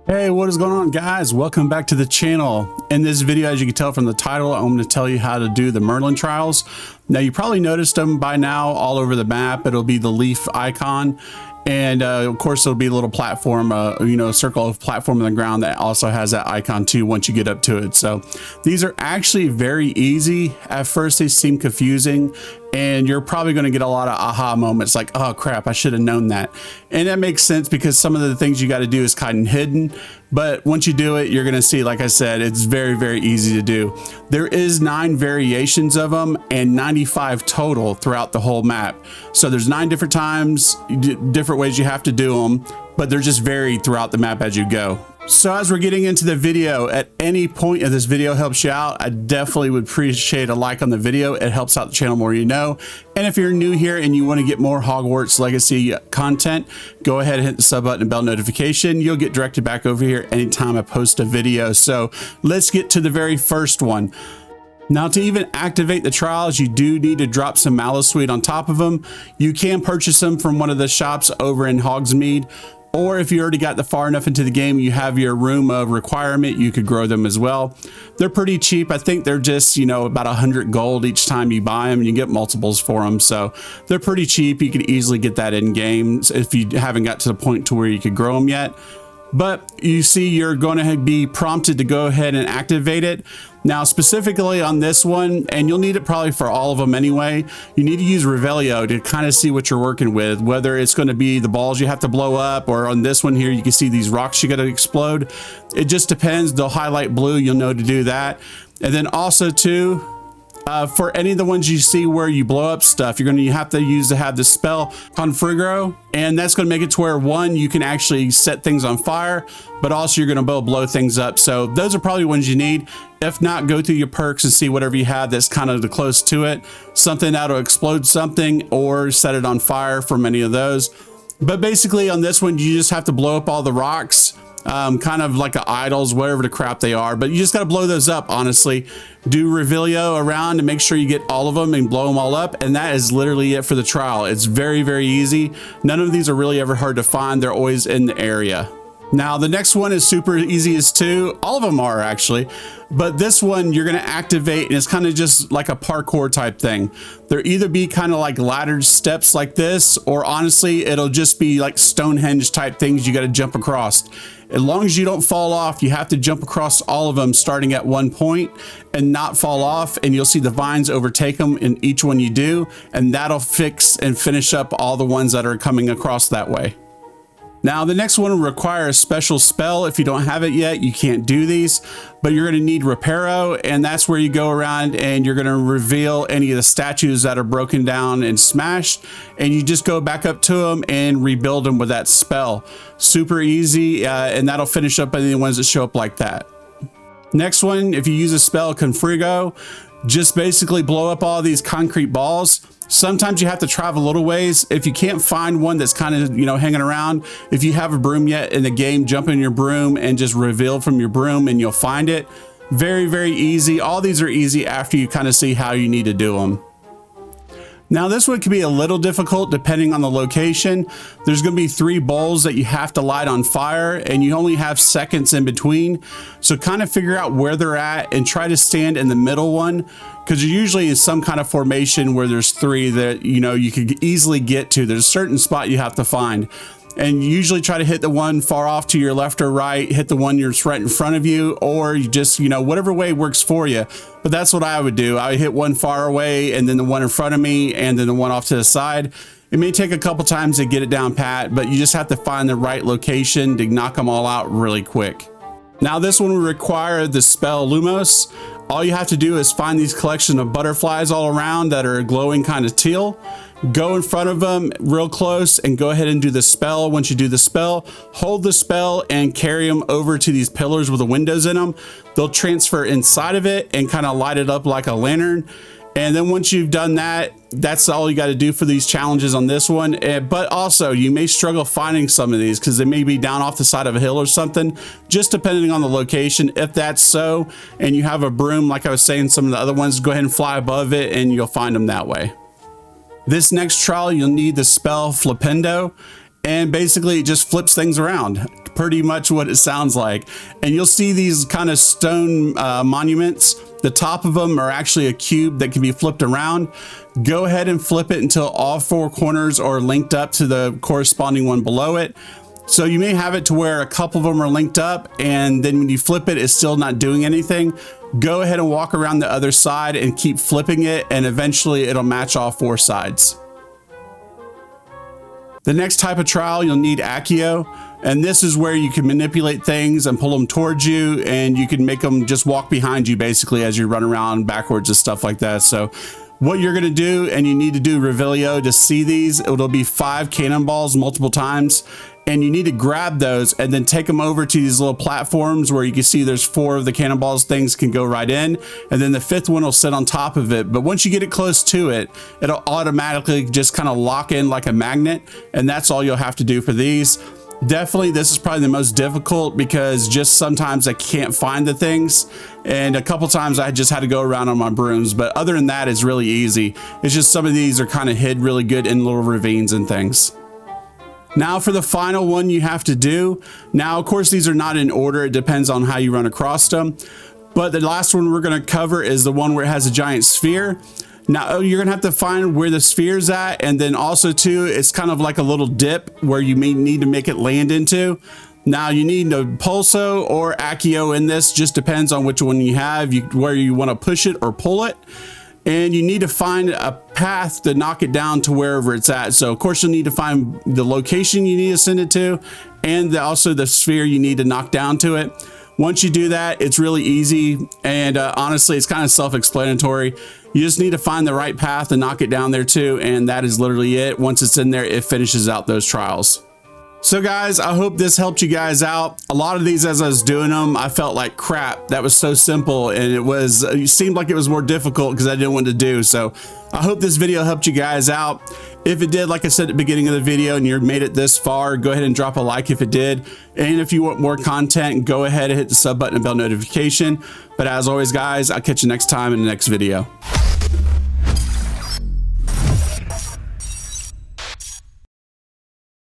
Hey, what is going on, guys? Welcome back to the channel. In this video, as you can tell from the title, I'm going to tell you how to do the Merlin trials. Now, you probably noticed them by now all over the map. It'll be the leaf icon. And of course, it'll be a little platform, a circle of platform on the ground that also has that icon too once you get up to it. So these are actually very easy. At first, they seem confusing, and you're probably going to get a lot of aha moments like, oh crap, I should have known that. And that makes sense because some of the things you got to do is kind of hidden. But once you do it, you're going to see, like I said, it's very, very easy to do. There is 9 variations of them and 95 total throughout the whole map. So there's 9 different times, different ways you have to do them, but they're just varied throughout the map as you go. So as we're getting into the video, at any point if this video helps you out, I definitely would appreciate a like on the video. It helps out the channel more, you know. And if you're new here and you want to get more Hogwarts Legacy content, go ahead and hit the sub button and bell notification. You'll get directed back over here anytime I post a video. So let's get to the very first one. Now, to even activate the trials, you do need to drop some Mallow Suite on top of them. You can purchase them from one of the shops over in Hogsmeade. Or if you already got far enough into the game, you have your room of requirement, you could grow them as well. They're pretty cheap. I think they're just, about 100 gold each time you buy them, and you get multiples for them. So they're pretty cheap. You could easily get that in games if you haven't got to the point to where you could grow them yet. But you see, you're going to be prompted to go ahead and activate it. Now, specifically on this one, and you'll need it probably for all of them anyway, you need to use Reveillo to kind of see what you're working with, whether it's going to be the balls you have to blow up, or on this one here, you can see these rocks you got to explode. It just depends. They'll highlight blue. You'll know to do that. And then also too, for any of the ones you see where you blow up stuff, you're going to have to have the spell Unforgiveable, and that's going to make it to where, one, you can actually set things on fire, but also you're going to blow things up. So those are probably ones you need. If not, go through your perks and see whatever you have that's kind of close to it. Something that'll explode something or set it on fire from any of those. But basically on this one, you just have to blow up all the rocks. Kind of like idols, whatever the crap they are, but you just got to blow those up. Honestly, do Reveillo around and make sure you get all of them and blow them all up, and that is literally it for the trial. It's very, very easy. None of these are really ever hard to find. They're always in the area. Now, the next one is super easy as too. All of them are actually, but this one you're going to activate, and it's kind of just like a parkour type thing. There either be kind of like laddered steps like this, or honestly, it'll just be like Stonehenge type things you got to jump across. As long as you don't fall off, you have to jump across all of them starting at one point and not fall off, and you'll see the vines overtake them in each one you do, and that'll fix and finish up all the ones that are coming across that way. Now, the next one will require a special spell. If you don't have it yet, you can't do these, but you're going to need Repairow, and that's where you go around and you're going to reveal any of the statues that are broken down and smashed, and you just go back up to them and rebuild them with that spell. Super easy, and that'll finish up any of the ones that show up like that. Next one, if you use a spell, Confrigo, just basically blow up all these concrete balls. Sometimes you have to travel a little ways. If you can't find one that's kind of, hanging around, if you have a broom yet in the game, jump in your broom and just reveal from your broom and you'll find it. Very, very easy. All these are easy after you kind of see how you need to do them. Now, this one can be a little difficult depending on the location. There's going to be 3 bowls that you have to light on fire, and you only have seconds in between. So kind of figure out where they're at and try to stand in the middle one, because you're usually in some kind of formation where there's 3 that, you could easily get to. There's a certain spot you have to find. And you usually try to hit the one far off to your left or right, hit the one that's right in front of you, or you just, whatever way works for you. But that's what I would do. I would hit one far away, and then the one in front of me, and then the one off to the side. It may take a couple times to get it down pat, but you just have to find the right location to knock them all out really quick. Now, this one will require the spell Lumos. All you have to do is find these collection of butterflies all around that are glowing kind of teal. Go in front of them real close and go ahead and do the spell. Once you do the spell, hold the spell and carry them over to these pillars with the windows in them. They'll transfer inside of it and kind of light it up like a lantern. And then once you've done that, that's all you got to do for these challenges on this one. But also, you may struggle finding some of these because they may be down off the side of a hill or something, just depending on the location. If that's so, and you have a broom, like I was saying, some of the other ones, go ahead and fly above it and you'll find them that way. This next trial, you'll need the spell Flippendo. and basically it just flips things around. Pretty much what it sounds like. And you'll see these kind of stone monuments. The top of them are actually a cube that can be flipped around. Go ahead and flip it until all four corners are linked up to the corresponding one below it. So you may have it to where a couple of them are linked up, and then when you flip it, it's still not doing anything. Go ahead and walk around the other side and keep flipping it, and eventually it'll match all four sides. The next type of trial, you'll need Akio, and this is where you can manipulate things and pull them towards you, and you can make them just walk behind you basically as you run around backwards and stuff like that. So what you're gonna do, and you need to do Reveillo to see these, it'll be 5 cannonballs multiple times, and you need to grab those and then take them over to these little platforms where you can see there's 4 of the cannonballs things can go right in, and then the 5th one will sit on top of it. But once you get it close to it, it'll automatically just kind of lock in like a magnet, and that's all you'll have to do for these. Definitely this is probably the most difficult because just sometimes I can't find the things, and a couple times I just had to go around on my brooms, but other than that it's really easy. It's just some of these are kind of hid really good in little ravines and things. Now for the final one you have to do. Now, of course, these are not in order. It depends on how you run across them. But the last one we're going to cover is the one where it has a giant sphere. Now, you're going to have to find where the sphere's at. And then also, too, it's kind of like a little dip where you may need to make it land into. Now, you need a Pulso or Akio in this. Just depends on which one you have, where you want to push it or pull it. And you need to find a path to knock it down to wherever it's at. So of course you'll need to find the location you need to send it to, and also the sphere you need to knock down to it. Once you do that, it's really easy, and honestly it's kind of self-explanatory. You just need to find the right path to knock it down there too, and that is literally it. Once it's in there, it finishes out those trials. So guys, I hope this helped you guys out. A lot of these, as I was doing them, I felt like crap. That was so simple, and it seemed like it was more difficult because I didn't want to do. So I hope this video helped you guys out. If it did, like I said at the beginning of the video, and you made it this far, go ahead and drop a like if it did. And if you want more content, go ahead and hit the sub button and bell notification. But as always, guys, I'll catch you next time in the next video.